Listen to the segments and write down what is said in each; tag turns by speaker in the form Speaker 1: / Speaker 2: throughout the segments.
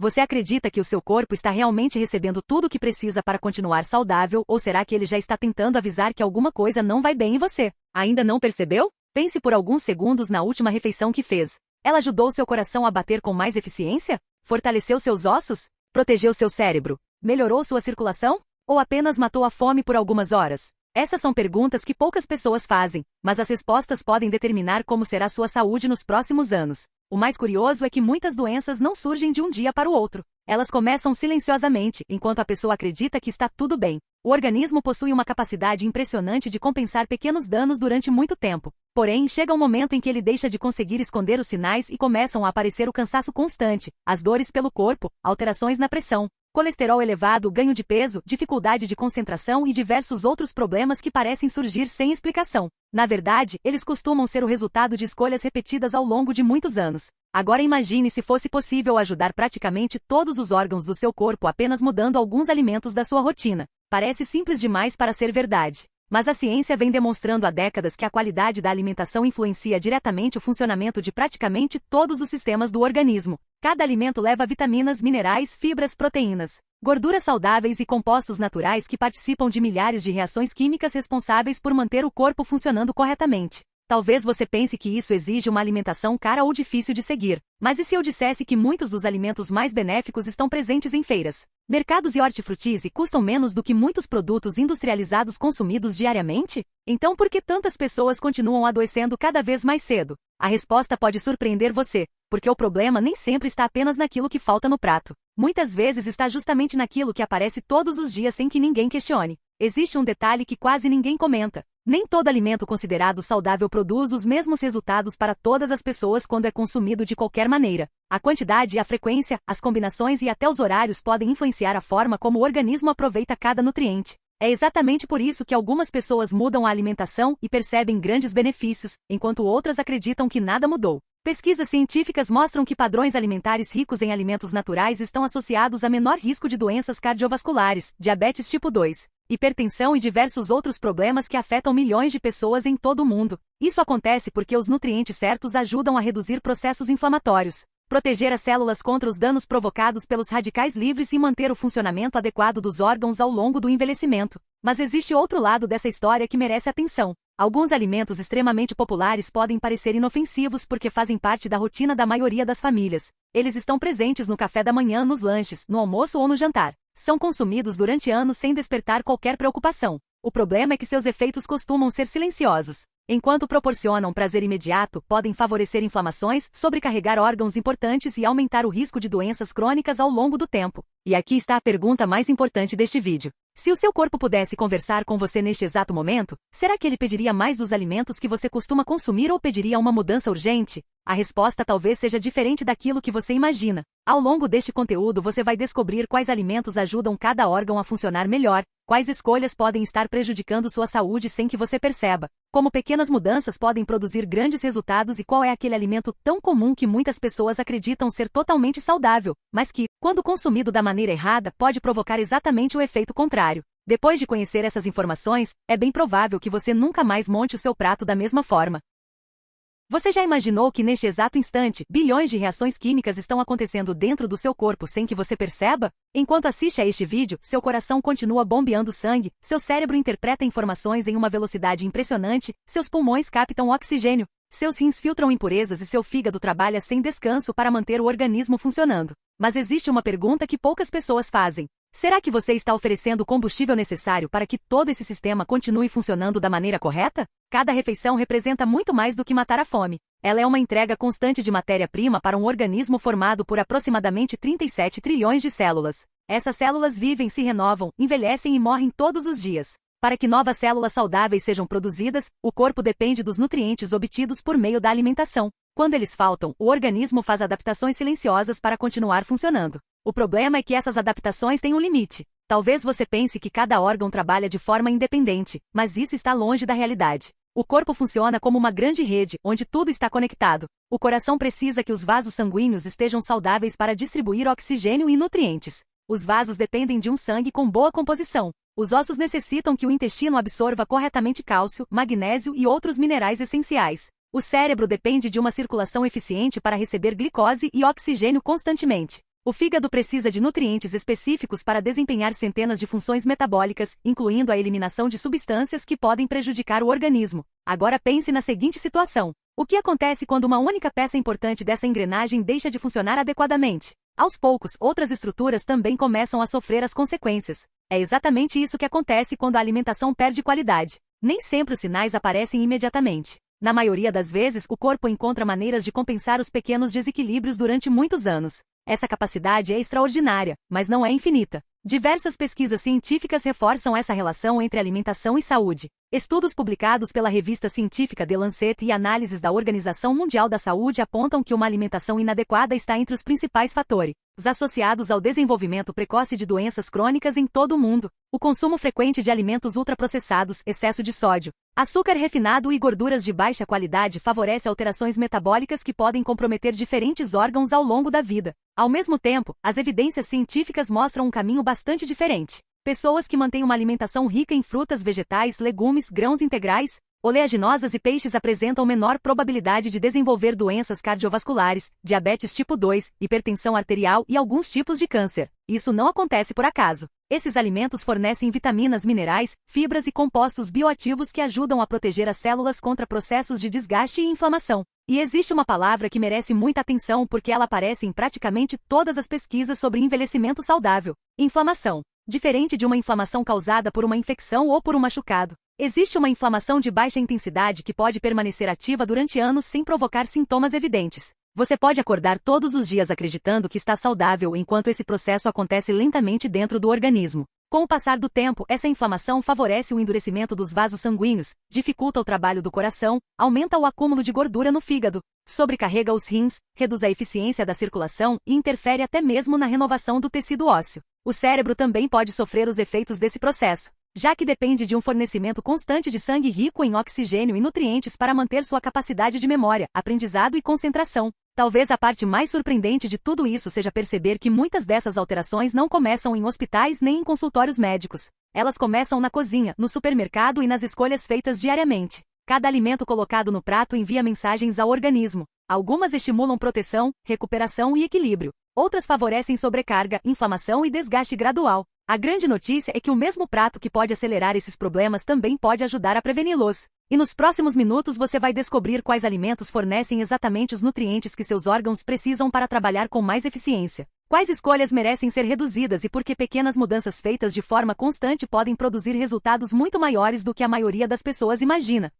Speaker 1: Você acredita que o seu corpo está realmente recebendo tudo o que precisa para continuar saudável, ou será que ele já está tentando avisar que alguma coisa não vai bem em você? Ainda não percebeu? Pense por alguns segundos na última refeição que fez. Ela ajudou seu coração a bater com mais eficiência? Fortaleceu seus ossos? Protegeu seu cérebro? Melhorou sua circulação? Ou apenas matou a fome por algumas horas? Essas são perguntas que poucas pessoas fazem, mas as respostas podem determinar como será sua saúde nos próximos anos. O mais curioso é que muitas doenças não surgem de um dia para o outro. Elas começam silenciosamente, enquanto a pessoa acredita que está tudo bem. O organismo possui uma capacidade impressionante de compensar pequenos danos durante muito tempo. Porém, chega um momento em que ele deixa de conseguir esconder os sinais e começam a aparecer o cansaço constante, as dores pelo corpo, alterações na pressão, colesterol elevado, ganho de peso, dificuldade de concentração e diversos outros problemas que parecem surgir sem explicação. Na verdade, eles costumam ser o resultado de escolhas repetidas ao longo de muitos anos. Agora imagine se fosse possível ajudar praticamente todos os órgãos do seu corpo apenas mudando alguns alimentos da sua rotina. Parece simples demais para ser verdade. Mas a ciência vem demonstrando há décadas que a qualidade da alimentação influencia diretamente o funcionamento de praticamente todos os sistemas do organismo. Cada alimento leva vitaminas, minerais, fibras, proteínas, gorduras saudáveis e compostos naturais que participam de milhares de reações químicas responsáveis por manter o corpo funcionando corretamente. Talvez você pense que isso exige uma alimentação cara ou difícil de seguir. Mas e se eu dissesse que muitos dos alimentos mais benéficos estão presentes em feiras, mercados e hortifrutis e custam menos do que muitos produtos industrializados consumidos diariamente? Então por que tantas pessoas continuam adoecendo cada vez mais cedo? A resposta pode surpreender você, porque o problema nem sempre está apenas naquilo que falta no prato. Muitas vezes está justamente naquilo que aparece todos os dias sem que ninguém questione. Existe um detalhe que quase ninguém comenta. Nem todo alimento considerado saudável produz os mesmos resultados para todas as pessoas quando é consumido de qualquer maneira. A quantidade e a frequência, as combinações e até os horários podem influenciar a forma como o organismo aproveita cada nutriente. É exatamente por isso que algumas pessoas mudam a alimentação e percebem grandes benefícios, enquanto outras acreditam que nada mudou. Pesquisas científicas mostram que padrões alimentares ricos em alimentos naturais estão associados a menor risco de doenças cardiovasculares, diabetes tipo 2, hipertensão e diversos outros problemas que afetam milhões de pessoas em todo o mundo. Isso acontece porque os nutrientes certos ajudam a reduzir processos inflamatórios, proteger as células contra os danos provocados pelos radicais livres e manter o funcionamento adequado dos órgãos ao longo do envelhecimento. Mas existe outro lado dessa história que merece atenção. Alguns alimentos extremamente populares podem parecer inofensivos porque fazem parte da rotina da maioria das famílias. Eles estão presentes no café da manhã, nos lanches, no almoço ou no jantar. São consumidos durante anos sem despertar qualquer preocupação. O problema é que seus efeitos costumam ser silenciosos. Enquanto proporcionam prazer imediato, podem favorecer inflamações, sobrecarregar órgãos importantes e aumentar o risco de doenças crônicas ao longo do tempo. E aqui está a pergunta mais importante deste vídeo. Se o seu corpo pudesse conversar com você neste exato momento, será que ele pediria mais dos alimentos que você costuma consumir ou pediria uma mudança urgente? A resposta talvez seja diferente daquilo que você imagina. Ao longo deste conteúdo você vai descobrir quais alimentos ajudam cada órgão a funcionar melhor, quais escolhas podem estar prejudicando sua saúde sem que você perceba, como pequenas mudanças podem produzir grandes resultados e qual é aquele alimento tão comum que muitas pessoas acreditam ser totalmente saudável, mas que, quando consumido da maneira errada, pode provocar exatamente o efeito contrário. Depois de conhecer essas informações, é bem provável que você nunca mais monte o seu prato da mesma forma. Você já imaginou que neste exato instante, bilhões de reações químicas estão acontecendo dentro do seu corpo sem que você perceba? Enquanto assiste a este vídeo, seu coração continua bombeando sangue, seu cérebro interpreta informações em uma velocidade impressionante, seus pulmões captam oxigênio, seus rins filtram impurezas e seu fígado trabalha sem descanso para manter o organismo funcionando. Mas existe uma pergunta que poucas pessoas fazem. Será que você está oferecendo o combustível necessário para que todo esse sistema continue funcionando da maneira correta? Cada refeição representa muito mais do que matar a fome. Ela é uma entrega constante de matéria-prima para um organismo formado por aproximadamente 37 trilhões de células. Essas células vivem, se renovam, envelhecem e morrem todos os dias. Para que novas células saudáveis sejam produzidas, o corpo depende dos nutrientes obtidos por meio da alimentação. Quando eles faltam, o organismo faz adaptações silenciosas para continuar funcionando. O problema é que essas adaptações têm um limite. Talvez você pense que cada órgão trabalha de forma independente, mas isso está longe da realidade. O corpo funciona como uma grande rede, onde tudo está conectado. O coração precisa que os vasos sanguíneos estejam saudáveis para distribuir oxigênio e nutrientes. Os vasos dependem de um sangue com boa composição. Os ossos necessitam que o intestino absorva corretamente cálcio, magnésio e outros minerais essenciais. O cérebro depende de uma circulação eficiente para receber glicose e oxigênio constantemente. O fígado precisa de nutrientes específicos para desempenhar centenas de funções metabólicas, incluindo a eliminação de substâncias que podem prejudicar o organismo. Agora pense na seguinte situação. O que acontece quando uma única peça importante dessa engrenagem deixa de funcionar adequadamente? Aos poucos, outras estruturas também começam a sofrer as consequências. É exatamente isso que acontece quando a alimentação perde qualidade. Nem sempre os sinais aparecem imediatamente. Na maioria das vezes, o corpo encontra maneiras de compensar os pequenos desequilíbrios durante muitos anos. Essa capacidade é extraordinária, mas não é infinita. Diversas pesquisas científicas reforçam essa relação entre alimentação e saúde. Estudos publicados pela revista científica The Lancet e análises da Organização Mundial da Saúde apontam que uma alimentação inadequada está entre os principais fatores associados ao desenvolvimento precoce de doenças crônicas em todo o mundo. O consumo frequente de alimentos ultraprocessados, excesso de sódio, açúcar refinado e gorduras de baixa qualidade favorece alterações metabólicas que podem comprometer diferentes órgãos ao longo da vida. Ao mesmo tempo, as evidências científicas mostram um caminho bastante diferente. Pessoas que mantêm uma alimentação rica em frutas, vegetais, legumes, grãos integrais, oleaginosas e peixes apresentam menor probabilidade de desenvolver doenças cardiovasculares, diabetes tipo 2, hipertensão arterial e alguns tipos de câncer. Isso não acontece por acaso. Esses alimentos fornecem vitaminas, minerais, fibras e compostos bioativos que ajudam a proteger as células contra processos de desgaste e inflamação. E existe uma palavra que merece muita atenção porque ela aparece em praticamente todas as pesquisas sobre envelhecimento saudável: inflamação. Diferente de uma inflamação causada por uma infecção ou por um machucado, existe uma inflamação de baixa intensidade que pode permanecer ativa durante anos sem provocar sintomas evidentes. Você pode acordar todos os dias acreditando que está saudável enquanto esse processo acontece lentamente dentro do organismo. Com o passar do tempo, essa inflamação favorece o endurecimento dos vasos sanguíneos, dificulta o trabalho do coração, aumenta o acúmulo de gordura no fígado, sobrecarrega os rins, reduz a eficiência da circulação e interfere até mesmo na renovação do tecido ósseo. O cérebro também pode sofrer os efeitos desse processo, já que depende de um fornecimento constante de sangue rico em oxigênio e nutrientes para manter sua capacidade de memória, aprendizado e concentração. Talvez a parte mais surpreendente de tudo isso seja perceber que muitas dessas alterações não começam em hospitais nem em consultórios médicos. Elas começam na cozinha, no supermercado e nas escolhas feitas diariamente. Cada alimento colocado no prato envia mensagens ao organismo. Algumas estimulam proteção, recuperação e equilíbrio. Outras favorecem sobrecarga, inflamação e desgaste gradual. A grande notícia é que o mesmo prato que pode acelerar esses problemas também pode ajudar a preveni-los. E nos próximos minutos você vai descobrir quais alimentos fornecem exatamente os nutrientes que seus órgãos precisam para trabalhar com mais eficiência. Quais escolhas merecem ser reduzidas e por que pequenas mudanças feitas de forma constante podem produzir resultados muito maiores do que a maioria das pessoas imagina.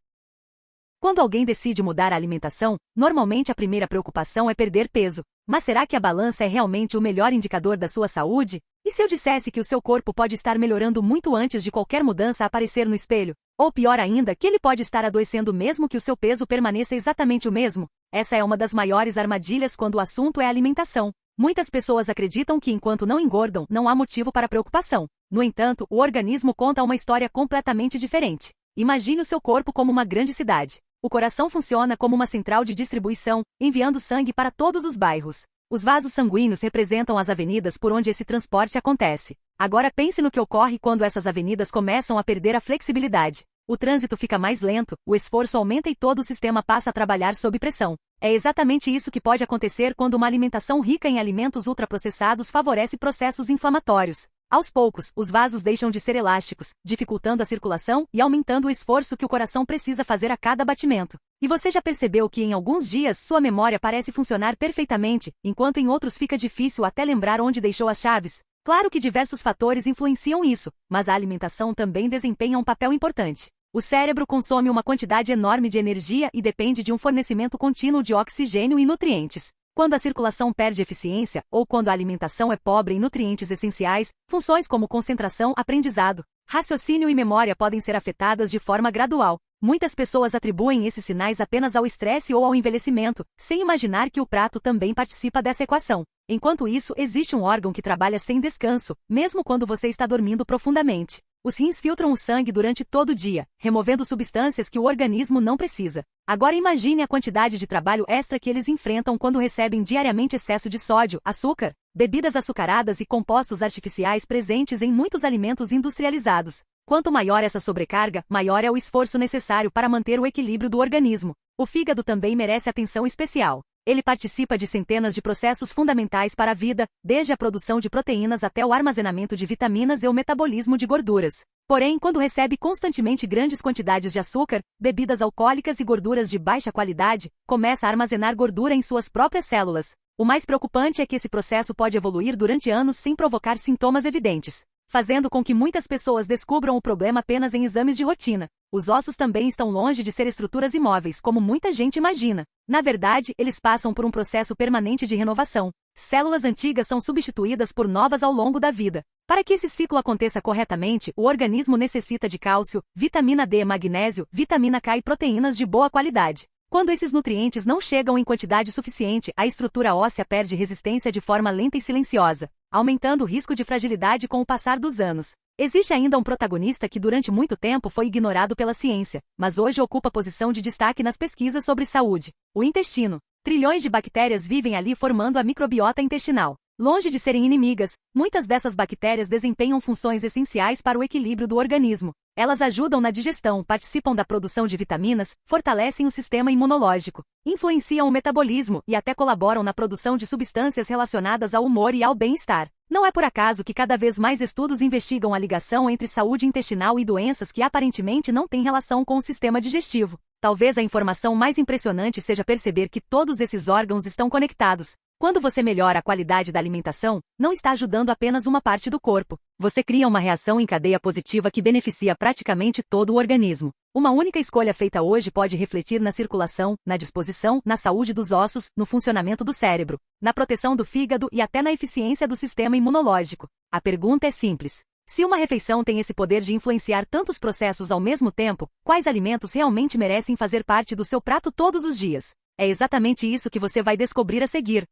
Speaker 1: Quando alguém decide mudar a alimentação, normalmente a primeira preocupação é perder peso. Mas será que a balança é realmente o melhor indicador da sua saúde? E se eu dissesse que o seu corpo pode estar melhorando muito antes de qualquer mudança aparecer no espelho? Ou pior ainda, que ele pode estar adoecendo mesmo que o seu peso permaneça exatamente o mesmo? Essa é uma das maiores armadilhas quando o assunto é alimentação. Muitas pessoas acreditam que enquanto não engordam, não há motivo para preocupação. No entanto, o organismo conta uma história completamente diferente. Imagine o seu corpo como uma grande cidade. O coração funciona como uma central de distribuição, enviando sangue para todos os bairros. Os vasos sanguíneos representam as avenidas por onde esse transporte acontece. Agora pense no que ocorre quando essas avenidas começam a perder a flexibilidade. O trânsito fica mais lento, o esforço aumenta e todo o sistema passa a trabalhar sob pressão. É exatamente isso que pode acontecer quando uma alimentação rica em alimentos ultraprocessados favorece processos inflamatórios. Aos poucos, os vasos deixam de ser elásticos, dificultando a circulação e aumentando o esforço que o coração precisa fazer a cada batimento. E você já percebeu que em alguns dias sua memória parece funcionar perfeitamente, enquanto em outros fica difícil até lembrar onde deixou as chaves? Claro que diversos fatores influenciam isso, mas a alimentação também desempenha um papel importante. O cérebro consome uma quantidade enorme de energia e depende de um fornecimento contínuo de oxigênio e nutrientes. Quando a circulação perde eficiência, ou quando a alimentação é pobre em nutrientes essenciais, funções como concentração, aprendizado, raciocínio e memória podem ser afetadas de forma gradual. Muitas pessoas atribuem esses sinais apenas ao estresse ou ao envelhecimento, sem imaginar que o prato também participa dessa equação. Enquanto isso, existe um órgão que trabalha sem descanso, mesmo quando você está dormindo profundamente. Os rins filtram o sangue durante todo o dia, removendo substâncias que o organismo não precisa. Agora imagine a quantidade de trabalho extra que eles enfrentam quando recebem diariamente excesso de sódio, açúcar, bebidas açucaradas e compostos artificiais presentes em muitos alimentos industrializados. Quanto maior essa sobrecarga, maior é o esforço necessário para manter o equilíbrio do organismo. O fígado também merece atenção especial. Ele participa de centenas de processos fundamentais para a vida, desde a produção de proteínas até o armazenamento de vitaminas e o metabolismo de gorduras. Porém, quando recebe constantemente grandes quantidades de açúcar, bebidas alcoólicas e gorduras de baixa qualidade, começa a armazenar gordura em suas próprias células. O mais preocupante é que esse processo pode evoluir durante anos sem provocar sintomas evidentes, fazendo com que muitas pessoas descubram o problema apenas em exames de rotina. Os ossos também estão longe de ser estruturas imóveis, como muita gente imagina. Na verdade, eles passam por um processo permanente de renovação. Células antigas são substituídas por novas ao longo da vida. Para que esse ciclo aconteça corretamente, o organismo necessita de cálcio, vitamina D, magnésio, vitamina K e proteínas de boa qualidade. Quando esses nutrientes não chegam em quantidade suficiente, a estrutura óssea perde resistência de forma lenta e silenciosa, aumentando o risco de fragilidade com o passar dos anos. Existe ainda um protagonista que durante muito tempo foi ignorado pela ciência, mas hoje ocupa posição de destaque nas pesquisas sobre saúde: o intestino. Trilhões de bactérias vivem ali formando a microbiota intestinal. Longe de serem inimigas, muitas dessas bactérias desempenham funções essenciais para o equilíbrio do organismo. Elas ajudam na digestão, participam da produção de vitaminas, fortalecem o sistema imunológico, influenciam o metabolismo e até colaboram na produção de substâncias relacionadas ao humor e ao bem-estar. Não é por acaso que cada vez mais estudos investigam a ligação entre saúde intestinal e doenças que aparentemente não têm relação com o sistema digestivo. Talvez a informação mais impressionante seja perceber que todos esses órgãos estão conectados. Quando você melhora a qualidade da alimentação, não está ajudando apenas uma parte do corpo. Você cria uma reação em cadeia positiva que beneficia praticamente todo o organismo. Uma única escolha feita hoje pode refletir na circulação, na disposição, na saúde dos ossos, no funcionamento do cérebro, na proteção do fígado e até na eficiência do sistema imunológico. A pergunta é simples: se uma refeição tem esse poder de influenciar tantos processos ao mesmo tempo, quais alimentos realmente merecem fazer parte do seu prato todos os dias? É exatamente isso que você vai descobrir a seguir.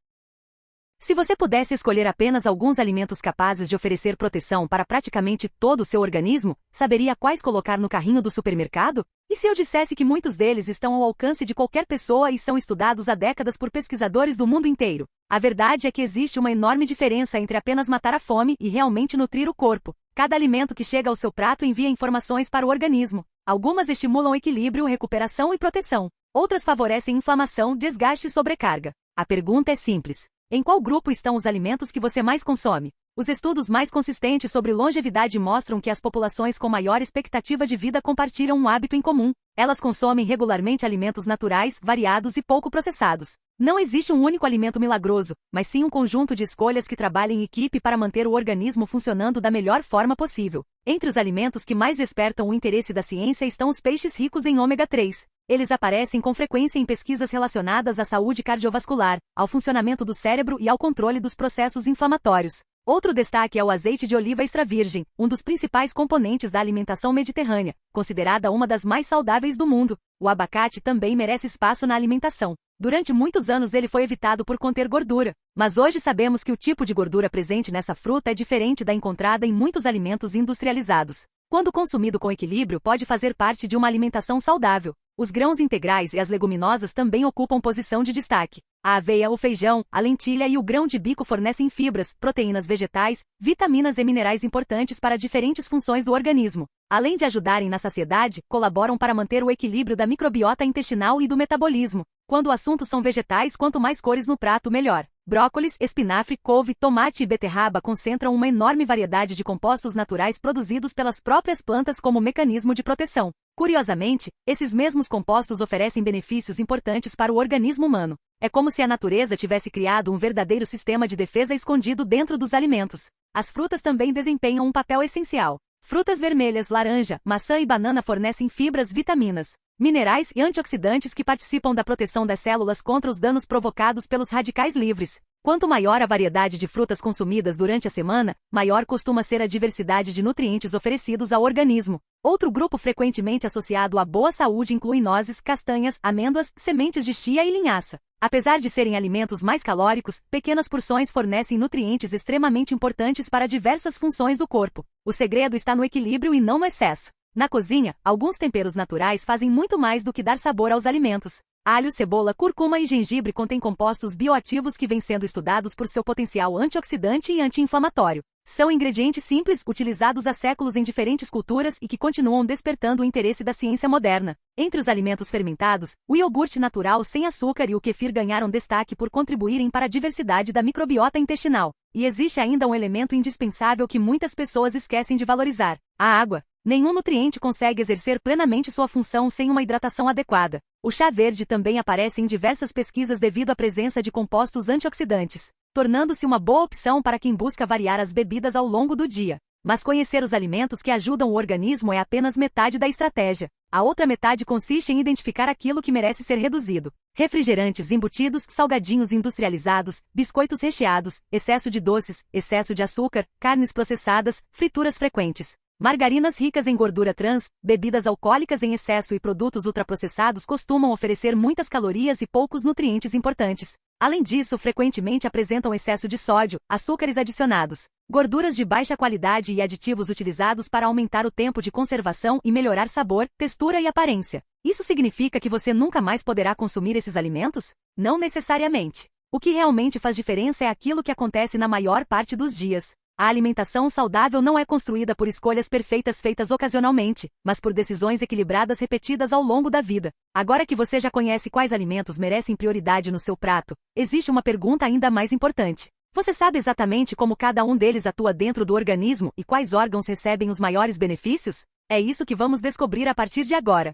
Speaker 1: Se você pudesse escolher apenas alguns alimentos capazes de oferecer proteção para praticamente todo o seu organismo, saberia quais colocar no carrinho do supermercado? E se eu dissesse que muitos deles estão ao alcance de qualquer pessoa e são estudados há décadas por pesquisadores do mundo inteiro? A verdade é que existe uma enorme diferença entre apenas matar a fome e realmente nutrir o corpo. Cada alimento que chega ao seu prato envia informações para o organismo. Algumas estimulam equilíbrio, recuperação e proteção. Outras favorecem inflamação, desgaste e sobrecarga. A pergunta é simples: em qual grupo estão os alimentos que você mais consome? Os estudos mais consistentes sobre longevidade mostram que as populações com maior expectativa de vida compartilham um hábito em comum. Elas consomem regularmente alimentos naturais, variados e pouco processados. Não existe um único alimento milagroso, mas sim um conjunto de escolhas que trabalham em equipe para manter o organismo funcionando da melhor forma possível. Entre os alimentos que mais despertam o interesse da ciência estão os peixes ricos em ômega 3. Eles aparecem com frequência em pesquisas relacionadas à saúde cardiovascular, ao funcionamento do cérebro e ao controle dos processos inflamatórios. Outro destaque é o azeite de oliva extra virgem, um dos principais componentes da alimentação mediterrânea, considerada uma das mais saudáveis do mundo. O abacate também merece espaço na alimentação. Durante muitos anos ele foi evitado por conter gordura, mas hoje sabemos que o tipo de gordura presente nessa fruta é diferente da encontrada em muitos alimentos industrializados. Quando consumido com equilíbrio, pode fazer parte de uma alimentação saudável. Os grãos integrais e as leguminosas também ocupam posição de destaque. A aveia, o feijão, a lentilha e o grão de bico fornecem fibras, proteínas vegetais, vitaminas e minerais importantes para diferentes funções do organismo. Além de ajudarem na saciedade, colaboram para manter o equilíbrio da microbiota intestinal e do metabolismo. Quando o assunto são vegetais, quanto mais cores no prato, melhor. Brócolis, espinafre, couve, tomate e beterraba concentram uma enorme variedade de compostos naturais produzidos pelas próprias plantas como mecanismo de proteção. Curiosamente, esses mesmos compostos oferecem benefícios importantes para o organismo humano. É como se a natureza tivesse criado um verdadeiro sistema de defesa escondido dentro dos alimentos. As frutas também desempenham um papel essencial. Frutas vermelhas, laranja, maçã e banana fornecem fibras, vitaminas, minerais e antioxidantes que participam da proteção das células contra os danos provocados pelos radicais livres. Quanto maior a variedade de frutas consumidas durante a semana, maior costuma ser a diversidade de nutrientes oferecidos ao organismo. Outro grupo frequentemente associado à boa saúde inclui nozes, castanhas, amêndoas, sementes de chia e linhaça. Apesar de serem alimentos mais calóricos, pequenas porções fornecem nutrientes extremamente importantes para diversas funções do corpo. O segredo está no equilíbrio e não no excesso. Na cozinha, alguns temperos naturais fazem muito mais do que dar sabor aos alimentos. Alho, cebola, cúrcuma e gengibre contêm compostos bioativos que vêm sendo estudados por seu potencial antioxidante e anti-inflamatório. São ingredientes simples, utilizados há séculos em diferentes culturas e que continuam despertando o interesse da ciência moderna. Entre os alimentos fermentados, o iogurte natural sem açúcar e o kefir ganharam destaque por contribuírem para a diversidade da microbiota intestinal. E existe ainda um elemento indispensável que muitas pessoas esquecem de valorizar: a água. Nenhum nutriente consegue exercer plenamente sua função sem uma hidratação adequada. O chá verde também aparece em diversas pesquisas devido à presença de compostos antioxidantes, tornando-se uma boa opção para quem busca variar as bebidas ao longo do dia. Mas conhecer os alimentos que ajudam o organismo é apenas metade da estratégia. A outra metade consiste em identificar aquilo que merece ser reduzido. Refrigerantes embutidos, salgadinhos industrializados, biscoitos recheados, excesso de doces, excesso de açúcar, carnes processadas, frituras frequentes. Margarinas ricas em gordura trans, bebidas alcoólicas em excesso e produtos ultraprocessados costumam oferecer muitas calorias e poucos nutrientes importantes. Além disso, frequentemente apresentam excesso de sódio, açúcares adicionados, gorduras de baixa qualidade e aditivos utilizados para aumentar o tempo de conservação e melhorar sabor, textura e aparência. Isso significa que você nunca mais poderá consumir esses alimentos? Não necessariamente. O que realmente faz diferença é aquilo que acontece na maior parte dos dias. A alimentação saudável não é construída por escolhas perfeitas feitas ocasionalmente, mas por decisões equilibradas repetidas ao longo da vida. Agora que você já conhece quais alimentos merecem prioridade no seu prato, existe uma pergunta ainda mais importante. Você sabe exatamente como cada um deles atua dentro do organismo e quais órgãos recebem os maiores benefícios? É isso que vamos descobrir a partir de agora.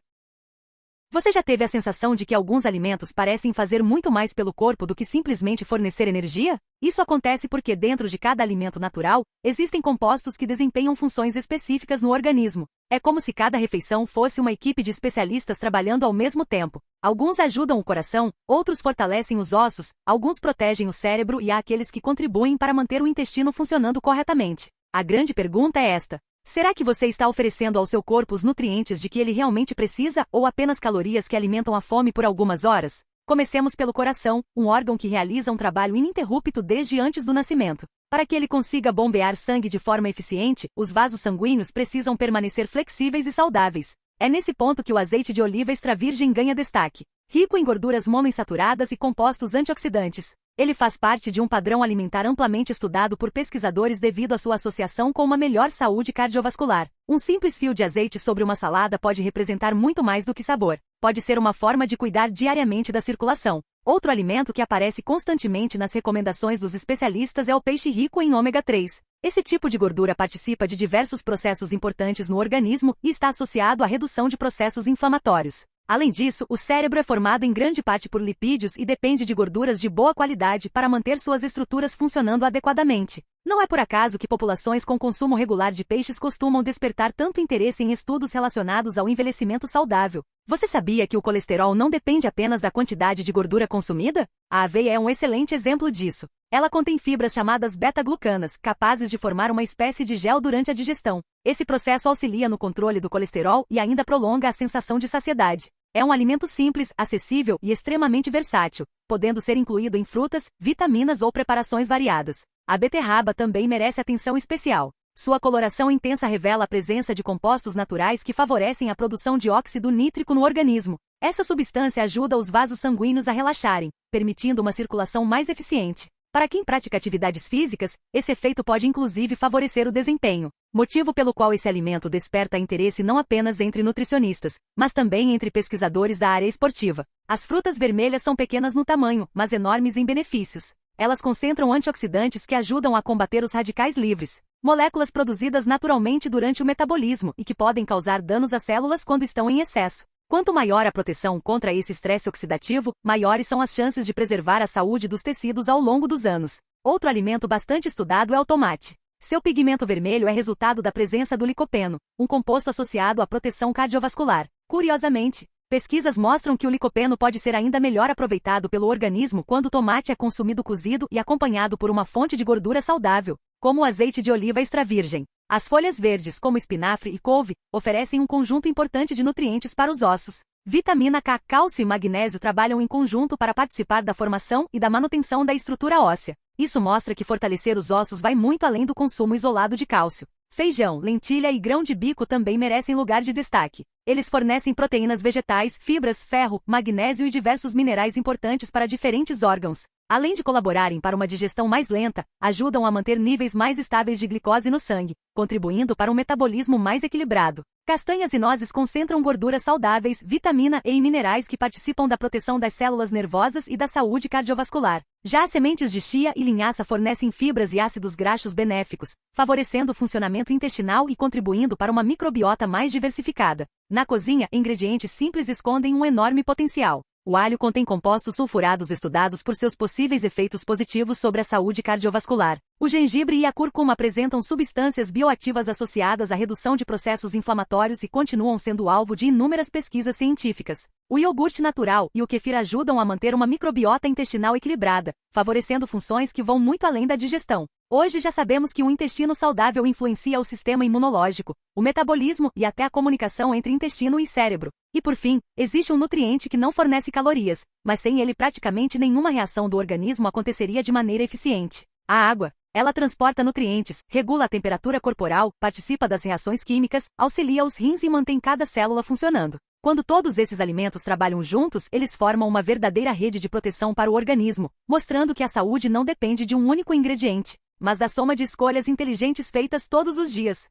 Speaker 1: Você já teve a sensação de que alguns alimentos parecem fazer muito mais pelo corpo do que simplesmente fornecer energia? Isso acontece porque dentro de cada alimento natural, existem compostos que desempenham funções específicas no organismo. É como se cada refeição fosse uma equipe de especialistas trabalhando ao mesmo tempo. Alguns ajudam o coração, outros fortalecem os ossos, alguns protegem o cérebro e há aqueles que contribuem para manter o intestino funcionando corretamente. A grande pergunta é esta: será que você está oferecendo ao seu corpo os nutrientes de que ele realmente precisa ou apenas calorias que alimentam a fome por algumas horas? Comecemos pelo coração, um órgão que realiza um trabalho ininterrupto desde antes do nascimento. Para que ele consiga bombear sangue de forma eficiente, os vasos sanguíneos precisam permanecer flexíveis e saudáveis. É nesse ponto que o azeite de oliva extra virgem ganha destaque. Rico em gorduras monoinsaturadas e compostos antioxidantes, ele faz parte de um padrão alimentar amplamente estudado por pesquisadores devido à sua associação com uma melhor saúde cardiovascular. Um simples fio de azeite sobre uma salada pode representar muito mais do que sabor. Pode ser uma forma de cuidar diariamente da circulação. Outro alimento que aparece constantemente nas recomendações dos especialistas é o peixe rico em ômega 3. Esse tipo de gordura participa de diversos processos importantes no organismo e está associado à redução de processos inflamatórios. Além disso, o cérebro é formado em grande parte por lipídios e depende de gorduras de boa qualidade para manter suas estruturas funcionando adequadamente. Não é por acaso que populações com consumo regular de peixes costumam despertar tanto interesse em estudos relacionados ao envelhecimento saudável. Você sabia que o colesterol não depende apenas da quantidade de gordura consumida? A aveia é um excelente exemplo disso. Ela contém fibras chamadas beta-glucanas, capazes de formar uma espécie de gel durante a digestão. Esse processo auxilia no controle do colesterol e ainda prolonga a sensação de saciedade. É um alimento simples, acessível e extremamente versátil, podendo ser incluído em frutas, vitaminas ou preparações variadas. A beterraba também merece atenção especial. Sua coloração intensa revela a presença de compostos naturais que favorecem a produção de óxido nítrico no organismo. Essa substância ajuda os vasos sanguíneos a relaxarem, permitindo uma circulação mais eficiente. Para quem pratica atividades físicas, esse efeito pode inclusive favorecer o desempenho, motivo pelo qual esse alimento desperta interesse não apenas entre nutricionistas, mas também entre pesquisadores da área esportiva. As frutas vermelhas são pequenas no tamanho, mas enormes em benefícios. Elas concentram antioxidantes que ajudam a combater os radicais livres, moléculas produzidas naturalmente durante o metabolismo e que podem causar danos às células quando estão em excesso. Quanto maior a proteção contra esse estresse oxidativo, maiores são as chances de preservar a saúde dos tecidos ao longo dos anos. Outro alimento bastante estudado é o tomate. Seu pigmento vermelho é resultado da presença do licopeno, um composto associado à proteção cardiovascular. Curiosamente, pesquisas mostram que o licopeno pode ser ainda melhor aproveitado pelo organismo quando o tomate é consumido cozido e acompanhado por uma fonte de gordura saudável, como o azeite de oliva extra virgem. As folhas verdes, como espinafre e couve, oferecem um conjunto importante de nutrientes para os ossos. Vitamina K, cálcio e magnésio trabalham em conjunto para participar da formação e da manutenção da estrutura óssea. Isso mostra que fortalecer os ossos vai muito além do consumo isolado de cálcio. Feijão, lentilha e grão de bico também merecem lugar de destaque. Eles fornecem proteínas vegetais, fibras, ferro, magnésio e diversos minerais importantes para diferentes órgãos. Além de colaborarem para uma digestão mais lenta, ajudam a manter níveis mais estáveis de glicose no sangue, contribuindo para um metabolismo mais equilibrado. Castanhas e nozes concentram gorduras saudáveis, vitamina E e minerais que participam da proteção das células nervosas e da saúde cardiovascular. Já as sementes de chia e linhaça fornecem fibras e ácidos graxos benéficos, favorecendo o funcionamento intestinal e contribuindo para uma microbiota mais diversificada. Na cozinha, ingredientes simples escondem um enorme potencial. O alho contém compostos sulfurados estudados por seus possíveis efeitos positivos sobre a saúde cardiovascular. O gengibre e a cúrcuma apresentam substâncias bioativas associadas à redução de processos inflamatórios e continuam sendo alvo de inúmeras pesquisas científicas. O iogurte natural e o kefir ajudam a manter uma microbiota intestinal equilibrada, favorecendo funções que vão muito além da digestão. Hoje já sabemos que um intestino saudável influencia o sistema imunológico, o metabolismo e até a comunicação entre intestino e cérebro. E por fim, existe um nutriente que não fornece calorias, mas sem ele praticamente nenhuma reação do organismo aconteceria de maneira eficiente. A água. Ela transporta nutrientes, regula a temperatura corporal, participa das reações químicas, auxilia os rins e mantém cada célula funcionando. Quando todos esses alimentos trabalham juntos, eles formam uma verdadeira rede de proteção para o organismo, mostrando que a saúde não depende de um único ingrediente, mas da soma de escolhas inteligentes feitas todos os dias.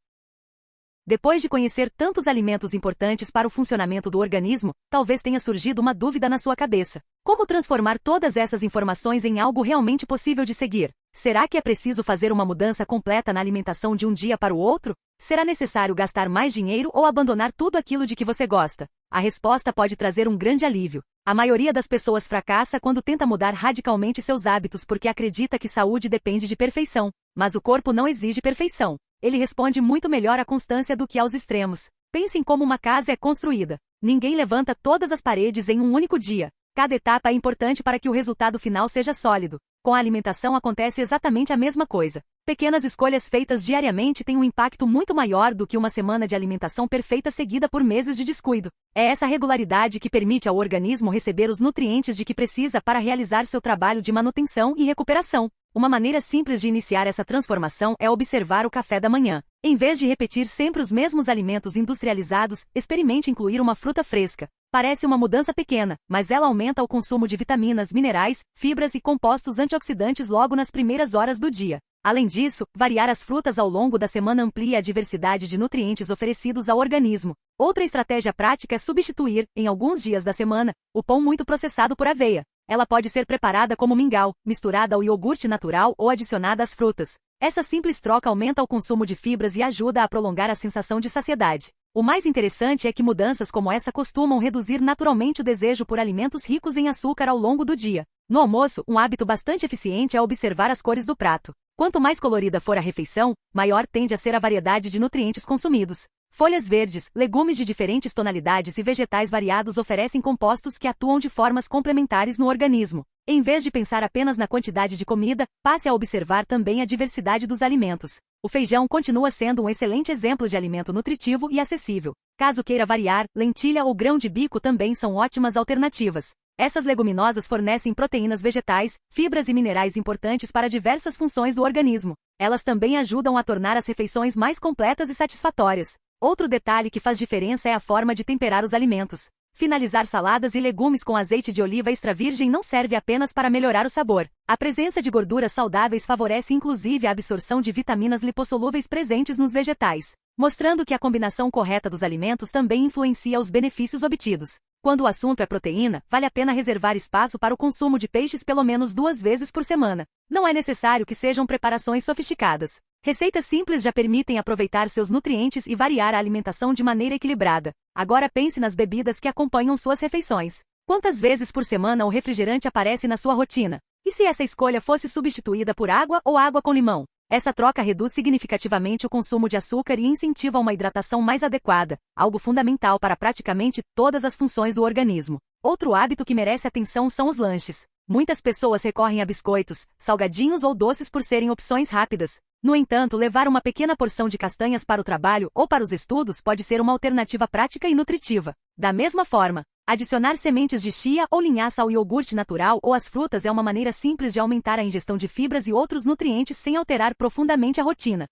Speaker 1: Depois de conhecer tantos alimentos importantes para o funcionamento do organismo, talvez tenha surgido uma dúvida na sua cabeça. Como transformar todas essas informações em algo realmente possível de seguir? Será que é preciso fazer uma mudança completa na alimentação de um dia para o outro? Será necessário gastar mais dinheiro ou abandonar tudo aquilo de que você gosta? A resposta pode trazer um grande alívio. A maioria das pessoas fracassa quando tenta mudar radicalmente seus hábitos porque acredita que saúde depende de perfeição. Mas o corpo não exige perfeição. Ele responde muito melhor à constância do que aos extremos. Pense em como uma casa é construída. Ninguém levanta todas as paredes em um único dia. Cada etapa é importante para que o resultado final seja sólido. Com a alimentação acontece exatamente a mesma coisa. Pequenas escolhas feitas diariamente têm um impacto muito maior do que uma semana de alimentação perfeita seguida por meses de descuido. É essa regularidade que permite ao organismo receber os nutrientes de que precisa para realizar seu trabalho de manutenção e recuperação. Uma maneira simples de iniciar essa transformação é observar o café da manhã. Em vez de repetir sempre os mesmos alimentos industrializados, experimente incluir uma fruta fresca. Parece uma mudança pequena, mas ela aumenta o consumo de vitaminas, minerais, fibras e compostos antioxidantes logo nas primeiras horas do dia. Além disso, variar as frutas ao longo da semana amplia a diversidade de nutrientes oferecidos ao organismo. Outra estratégia prática é substituir, em alguns dias da semana, o pão muito processado por aveia. Ela pode ser preparada como mingau, misturada ao iogurte natural ou adicionada às frutas. Essa simples troca aumenta o consumo de fibras e ajuda a prolongar a sensação de saciedade. O mais interessante é que mudanças como essa costumam reduzir naturalmente o desejo por alimentos ricos em açúcar ao longo do dia. No almoço, um hábito bastante eficiente é observar as cores do prato. Quanto mais colorida for a refeição, maior tende a ser a variedade de nutrientes consumidos. Folhas verdes, legumes de diferentes tonalidades e vegetais variados oferecem compostos que atuam de formas complementares no organismo. Em vez de pensar apenas na quantidade de comida, passe a observar também a diversidade dos alimentos. O feijão continua sendo um excelente exemplo de alimento nutritivo e acessível. Caso queira variar, lentilha ou grão de bico também são ótimas alternativas. Essas leguminosas fornecem proteínas vegetais, fibras e minerais importantes para diversas funções do organismo. Elas também ajudam a tornar as refeições mais completas e satisfatórias. Outro detalhe que faz diferença é a forma de temperar os alimentos. Finalizar saladas e legumes com azeite de oliva extra virgem não serve apenas para melhorar o sabor. A presença de gorduras saudáveis favorece inclusive a absorção de vitaminas lipossolúveis presentes nos vegetais, mostrando que a combinação correta dos alimentos também influencia os benefícios obtidos. Quando o assunto é proteína, vale a pena reservar espaço para o consumo de peixes pelo menos 2 vezes por semana. Não é necessário que sejam preparações sofisticadas. Receitas simples já permitem aproveitar seus nutrientes e variar a alimentação de maneira equilibrada. Agora pense nas bebidas que acompanham suas refeições. Quantas vezes por semana o refrigerante aparece na sua rotina? E se essa escolha fosse substituída por água ou água com limão? Essa troca reduz significativamente o consumo de açúcar e incentiva uma hidratação mais adequada, algo fundamental para praticamente todas as funções do organismo. Outro hábito que merece atenção são os lanches. Muitas pessoas recorrem a biscoitos, salgadinhos ou doces por serem opções rápidas. No entanto, levar uma pequena porção de castanhas para o trabalho ou para os estudos pode ser uma alternativa prática e nutritiva. Da mesma forma, adicionar sementes de chia ou linhaça ao iogurte natural ou às frutas é uma maneira simples de aumentar a ingestão de fibras e outros nutrientes sem alterar profundamente a rotina.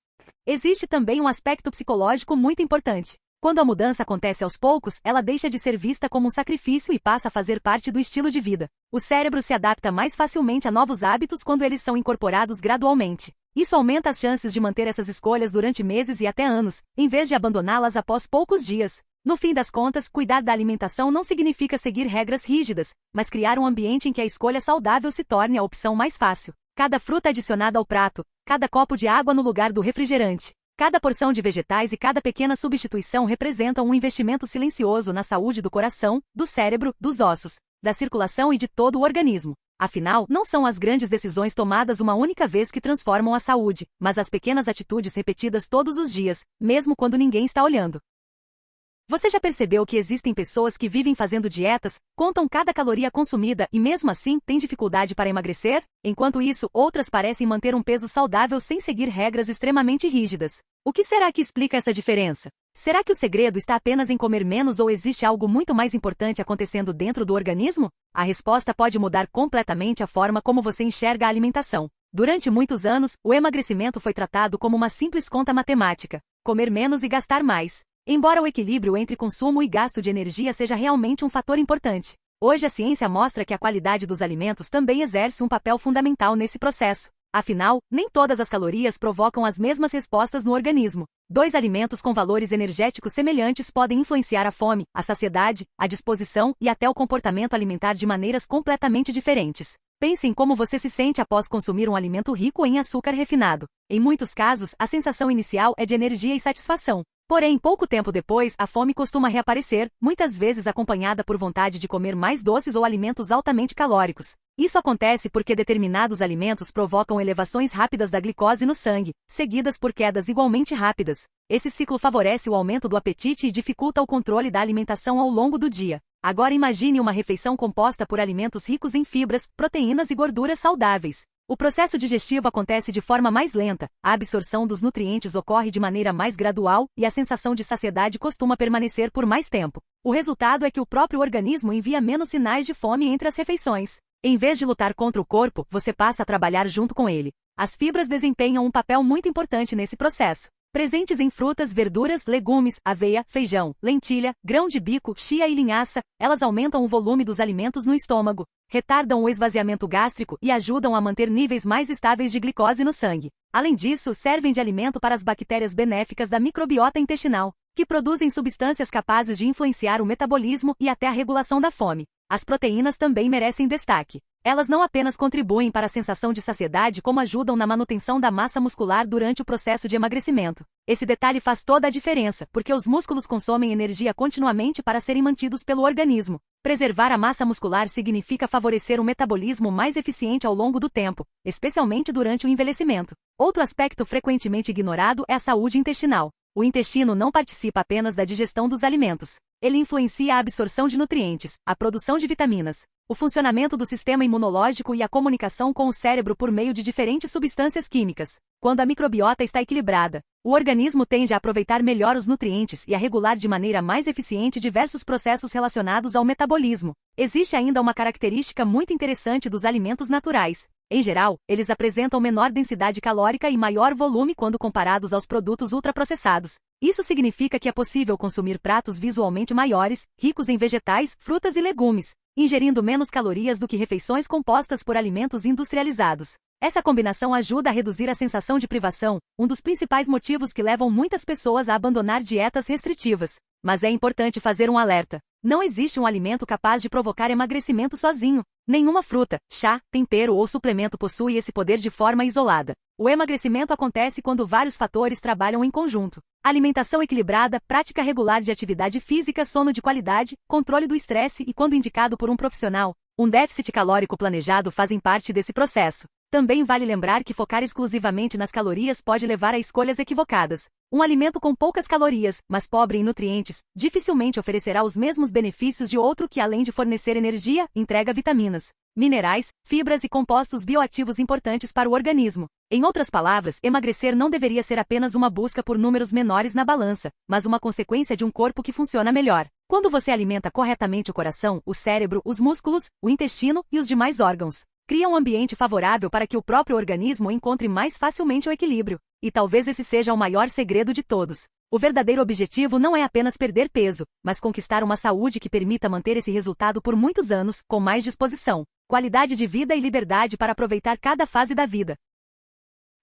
Speaker 1: Existe também um aspecto psicológico muito importante. Quando a mudança acontece aos poucos, ela deixa de ser vista como um sacrifício e passa a fazer parte do estilo de vida. O cérebro se adapta mais facilmente a novos hábitos quando eles são incorporados gradualmente. Isso aumenta as chances de manter essas escolhas durante meses e até anos, em vez de abandoná-las após poucos dias. No fim das contas, cuidar da alimentação não significa seguir regras rígidas, mas criar um ambiente em que a escolha saudável se torne a opção mais fácil. Cada fruta adicionada ao prato, cada copo de água no lugar do refrigerante, cada porção de vegetais e cada pequena substituição representam um investimento silencioso na saúde do coração, do cérebro, dos ossos, da circulação e de todo o organismo. Afinal, não são as grandes decisões tomadas uma única vez que transformam a saúde, mas as pequenas atitudes repetidas todos os dias, mesmo quando ninguém está olhando. Você já percebeu que existem pessoas que vivem fazendo dietas, contam cada caloria consumida e mesmo assim têm dificuldade para emagrecer? Enquanto isso, outras parecem manter um peso saudável sem seguir regras extremamente rígidas. O que será que explica essa diferença? Será que o segredo está apenas em comer menos ou existe algo muito mais importante acontecendo dentro do organismo? A resposta pode mudar completamente a forma como você enxerga a alimentação. Durante muitos anos, o emagrecimento foi tratado como uma simples conta matemática: comer menos e gastar mais. Embora o equilíbrio entre consumo e gasto de energia seja realmente um fator importante, hoje a ciência mostra que a qualidade dos alimentos também exerce um papel fundamental nesse processo. Afinal, nem todas as calorias provocam as mesmas respostas no organismo. Dois alimentos com valores energéticos semelhantes podem influenciar a fome, a saciedade, a disposição e até o comportamento alimentar de maneiras completamente diferentes. Pense em como você se sente após consumir um alimento rico em açúcar refinado. Em muitos casos, a sensação inicial é de energia e satisfação. Porém, pouco tempo depois, a fome costuma reaparecer, muitas vezes acompanhada por vontade de comer mais doces ou alimentos altamente calóricos. Isso acontece porque determinados alimentos provocam elevações rápidas da glicose no sangue, seguidas por quedas igualmente rápidas. Esse ciclo favorece o aumento do apetite e dificulta o controle da alimentação ao longo do dia. Agora imagine uma refeição composta por alimentos ricos em fibras, proteínas e gorduras saudáveis. O processo digestivo acontece de forma mais lenta, a absorção dos nutrientes ocorre de maneira mais gradual e a sensação de saciedade costuma permanecer por mais tempo. O resultado é que o próprio organismo envia menos sinais de fome entre as refeições. Em vez de lutar contra o corpo, você passa a trabalhar junto com ele. As fibras desempenham um papel muito importante nesse processo. Presentes em frutas, verduras, legumes, aveia, feijão, lentilha, grão de bico, chia e linhaça, elas aumentam o volume dos alimentos no estômago, retardam o esvaziamento gástrico e ajudam a manter níveis mais estáveis de glicose no sangue. Além disso, servem de alimento para as bactérias benéficas da microbiota intestinal, que produzem substâncias capazes de influenciar o metabolismo e até a regulação da fome. As proteínas também merecem destaque. Elas não apenas contribuem para a sensação de saciedade, como ajudam na manutenção da massa muscular durante o processo de emagrecimento. Esse detalhe faz toda a diferença, porque os músculos consomem energia continuamente para serem mantidos pelo organismo. Preservar a massa muscular significa favorecer um metabolismo mais eficiente ao longo do tempo, especialmente durante o envelhecimento. Outro aspecto frequentemente ignorado é a saúde intestinal. O intestino não participa apenas da digestão dos alimentos. Ele influencia a absorção de nutrientes, a produção de vitaminas, o funcionamento do sistema imunológico e a comunicação com o cérebro por meio de diferentes substâncias químicas. Quando a microbiota está equilibrada, o organismo tende a aproveitar melhor os nutrientes e a regular de maneira mais eficiente diversos processos relacionados ao metabolismo. Existe ainda uma característica muito interessante dos alimentos naturais. Em geral, eles apresentam menor densidade calórica e maior volume quando comparados aos produtos ultraprocessados. Isso significa que é possível consumir pratos visualmente maiores, ricos em vegetais, frutas e legumes, ingerindo menos calorias do que refeições compostas por alimentos industrializados. Essa combinação ajuda a reduzir a sensação de privação, um dos principais motivos que levam muitas pessoas a abandonar dietas restritivas. Mas é importante fazer um alerta. Não existe um alimento capaz de provocar emagrecimento sozinho. Nenhuma fruta, chá, tempero ou suplemento possui esse poder de forma isolada. O emagrecimento acontece quando vários fatores trabalham em conjunto. Alimentação equilibrada, prática regular de atividade física, sono de qualidade, controle do estresse e, quando indicado por um profissional, um déficit calórico planejado fazem parte desse processo. Também vale lembrar que focar exclusivamente nas calorias pode levar a escolhas equivocadas. Um alimento com poucas calorias, mas pobre em nutrientes, dificilmente oferecerá os mesmos benefícios de outro que, além de fornecer energia, entrega vitaminas, minerais, fibras e compostos bioativos importantes para o organismo. Em outras palavras, emagrecer não deveria ser apenas uma busca por números menores na balança, mas uma consequência de um corpo que funciona melhor. Quando você alimenta corretamente o coração, o cérebro, os músculos, o intestino e os demais órgãos, cria um ambiente favorável para que o próprio organismo encontre mais facilmente o equilíbrio. E talvez esse seja o maior segredo de todos. O verdadeiro objetivo não é apenas perder peso, mas conquistar uma saúde que permita manter esse resultado por muitos anos, com mais disposição, qualidade de vida e liberdade para aproveitar cada fase da vida.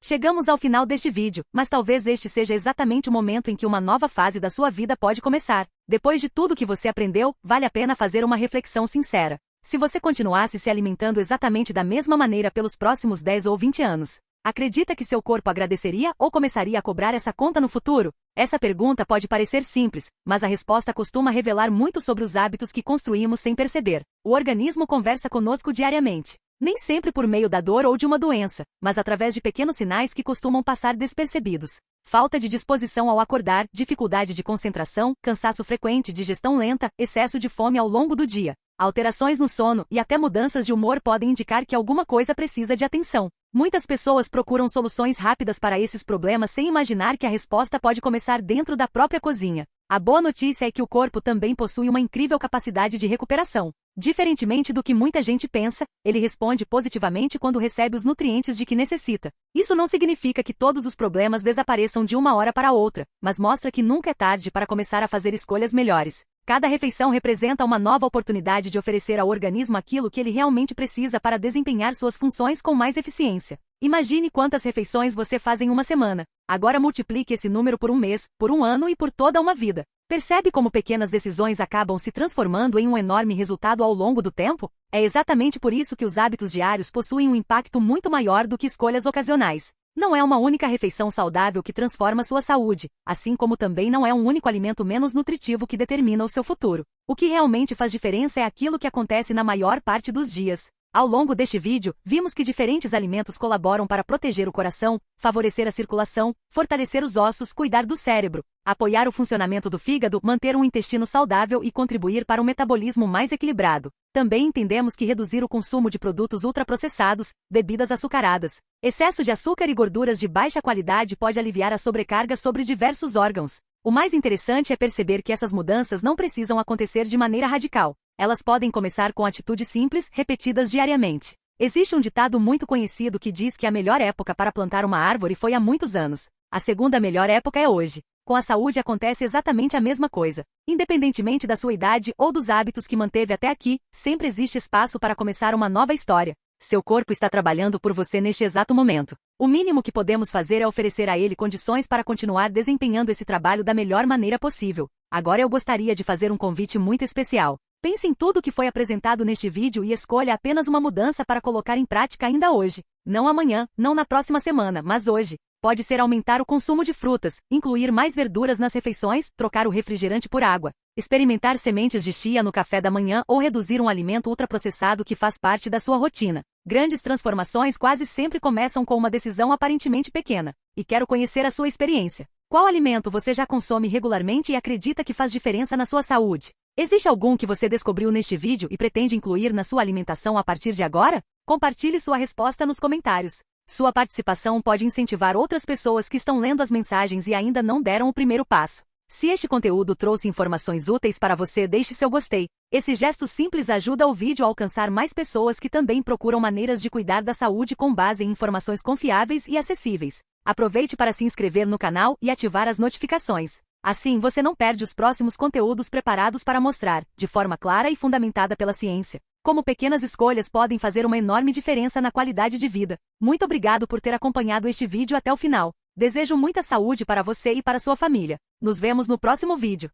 Speaker 1: Chegamos ao final deste vídeo, mas talvez este seja exatamente o momento em que uma nova fase da sua vida pode começar. Depois de tudo que você aprendeu, vale a pena fazer uma reflexão sincera. Se você continuasse se alimentando exatamente da mesma maneira pelos próximos 10 ou 20 anos, acredita que seu corpo agradeceria ou começaria a cobrar essa conta no futuro? Essa pergunta pode parecer simples, mas a resposta costuma revelar muito sobre os hábitos que construímos sem perceber. O organismo conversa conosco diariamente. Nem sempre por meio da dor ou de uma doença, mas através de pequenos sinais que costumam passar despercebidos. Falta de disposição ao acordar, dificuldade de concentração, cansaço frequente, digestão lenta, excesso de fome ao longo do dia. Alterações no sono e até mudanças de humor podem indicar que alguma coisa precisa de atenção. Muitas pessoas procuram soluções rápidas para esses problemas sem imaginar que a resposta pode começar dentro da própria cozinha. A boa notícia é que o corpo também possui uma incrível capacidade de recuperação. Diferentemente do que muita gente pensa, ele responde positivamente quando recebe os nutrientes de que necessita. Isso não significa que todos os problemas desapareçam de uma hora para outra, mas mostra que nunca é tarde para começar a fazer escolhas melhores. Cada refeição representa uma nova oportunidade de oferecer ao organismo aquilo que ele realmente precisa para desempenhar suas funções com mais eficiência. Imagine quantas refeições você faz em uma semana. Agora multiplique esse número por um mês, por um ano e por toda uma vida. Percebe como pequenas decisões acabam se transformando em um enorme resultado ao longo do tempo? É exatamente por isso que os hábitos diários possuem um impacto muito maior do que escolhas ocasionais. Não é uma única refeição saudável que transforma sua saúde, assim como também não é um único alimento menos nutritivo que determina o seu futuro. O que realmente faz diferença é aquilo que acontece na maior parte dos dias. Ao longo deste vídeo, vimos que diferentes alimentos colaboram para proteger o coração, favorecer a circulação, fortalecer os ossos, cuidar do cérebro, apoiar o funcionamento do fígado, manter um intestino saudável e contribuir para um metabolismo mais equilibrado. Também entendemos que reduzir o consumo de produtos ultraprocessados, bebidas açucaradas, excesso de açúcar e gorduras de baixa qualidade pode aliviar a sobrecarga sobre diversos órgãos. O mais interessante é perceber que essas mudanças não precisam acontecer de maneira radical. Elas podem começar com atitudes simples, repetidas diariamente. Existe um ditado muito conhecido que diz que a melhor época para plantar uma árvore foi há muitos anos. A segunda melhor época é hoje. Com a saúde acontece exatamente a mesma coisa. Independentemente da sua idade ou dos hábitos que manteve até aqui, sempre existe espaço para começar uma nova história. Seu corpo está trabalhando por você neste exato momento. O mínimo que podemos fazer é oferecer a ele condições para continuar desempenhando esse trabalho da melhor maneira possível. Agora eu gostaria de fazer um convite muito especial. Pense em tudo que foi apresentado neste vídeo e escolha apenas uma mudança para colocar em prática ainda hoje. Não amanhã, não na próxima semana, mas hoje. Pode ser aumentar o consumo de frutas, incluir mais verduras nas refeições, trocar o refrigerante por água, experimentar sementes de chia no café da manhã ou reduzir um alimento ultraprocessado que faz parte da sua rotina. Grandes transformações quase sempre começam com uma decisão aparentemente pequena. E quero conhecer a sua experiência. Qual alimento você já consome regularmente e acredita que faz diferença na sua saúde? Existe algum que você descobriu neste vídeo e pretende incluir na sua alimentação a partir de agora? Compartilhe sua resposta nos comentários. Sua participação pode incentivar outras pessoas que estão lendo as mensagens e ainda não deram o primeiro passo. Se este conteúdo trouxe informações úteis para você, deixe seu gostei. Esse gesto simples ajuda o vídeo a alcançar mais pessoas que também procuram maneiras de cuidar da saúde com base em informações confiáveis e acessíveis. Aproveite para se inscrever no canal e ativar as notificações. Assim você não perde os próximos conteúdos preparados para mostrar, de forma clara e fundamentada pela ciência, como pequenas escolhas podem fazer uma enorme diferença na qualidade de vida. Muito obrigado por ter acompanhado este vídeo até o final. Desejo muita saúde para você e para sua família. Nos vemos no próximo vídeo.